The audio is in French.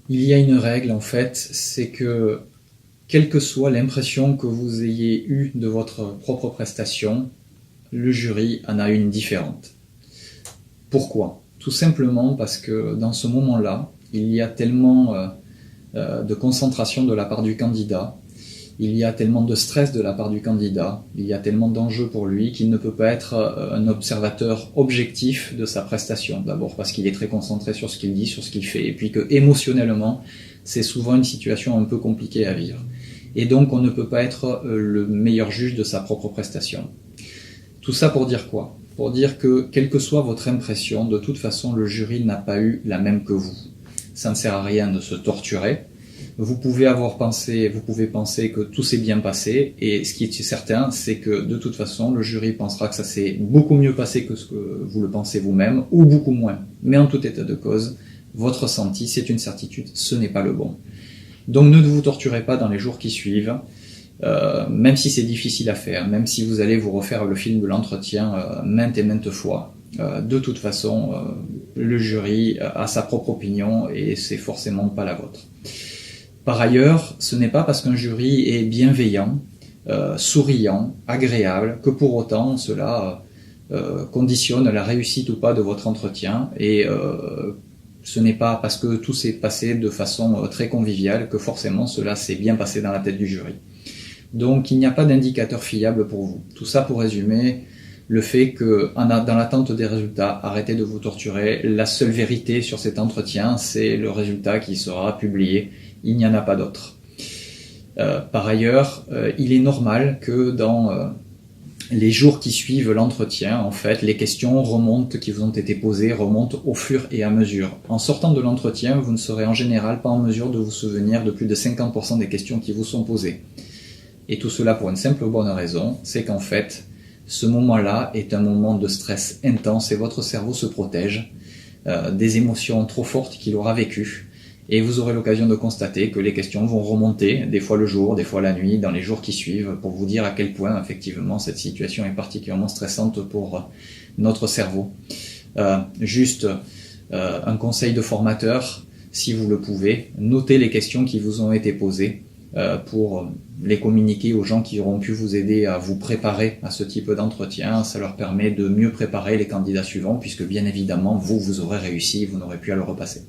Il y a une règle en fait, c'est que quelle que soit l'impression que vous ayez eue de votre propre prestation, le jury en a une différente. Pourquoi? Tout simplement parce que dans ce moment-là, il y a tellement de concentration de la part du candidat, il y a tellement de stress de la part du candidat, il y a tellement d'enjeux pour lui qu'il ne peut pas être un observateur objectif de sa prestation. D'abord parce qu'il est très concentré sur ce qu'il dit, sur ce qu'il fait, et puis que émotionnellement, c'est souvent une situation un peu compliquée à vivre. Et donc on ne peut pas être le meilleur juge de sa propre prestation. Tout ça pour dire quoi? Pour dire que quelle que soit votre impression, de toute façon le jury n'a pas eu la même que vous. Ça ne sert à rien de se torturer. Vous pouvez penser que tout s'est bien passé, et ce qui est certain, c'est que de toute façon, le jury pensera que ça s'est beaucoup mieux passé que ce que vous le pensez vous-même, ou beaucoup moins. Mais en tout état de cause, votre ressenti, c'est une certitude, ce n'est pas le bon. Donc ne vous torturez pas dans les jours qui suivent, même si c'est difficile à faire, même si vous allez vous refaire le film de l'entretien maintes et maintes fois. De toute façon, le jury a sa propre opinion et c'est forcément pas la vôtre. Par ailleurs, ce n'est pas parce qu'un jury est bienveillant, souriant, agréable, que pour autant cela conditionne la réussite ou pas de votre entretien, et ce n'est pas parce que tout s'est passé de façon très conviviale que forcément cela s'est bien passé dans la tête du jury. Donc il n'y a pas d'indicateur fiable pour vous. Tout ça pour résumer le fait que, dans l'attente des résultats, arrêtez de vous torturer. La seule vérité sur cet entretien, c'est le résultat qui sera publié. Il n'y en a pas d'autre. Par ailleurs, il est normal que dans les jours qui suivent l'entretien, en fait, les questions qui vous ont été posées remontent au fur et à mesure. En sortant de l'entretien, vous ne serez en général pas en mesure de vous souvenir de plus de 50% des questions qui vous sont posées. Et tout cela pour une simple bonne raison, c'est qu'en fait, ce moment-là est un moment de stress intense et votre cerveau se protège des émotions trop fortes qu'il aura vécues. Et vous aurez l'occasion de constater que les questions vont remonter, des fois le jour, des fois la nuit, dans les jours qui suivent, pour vous dire à quel point, effectivement, cette situation est particulièrement stressante pour notre cerveau. Un conseil de formateur, si vous le pouvez, notez les questions qui vous ont été posées pour les communiquer aux gens qui auront pu vous aider à vous préparer à ce type d'entretien. Ça leur permet de mieux préparer les candidats suivants, puisque bien évidemment, vous aurez réussi, vous n'aurez plus à le repasser.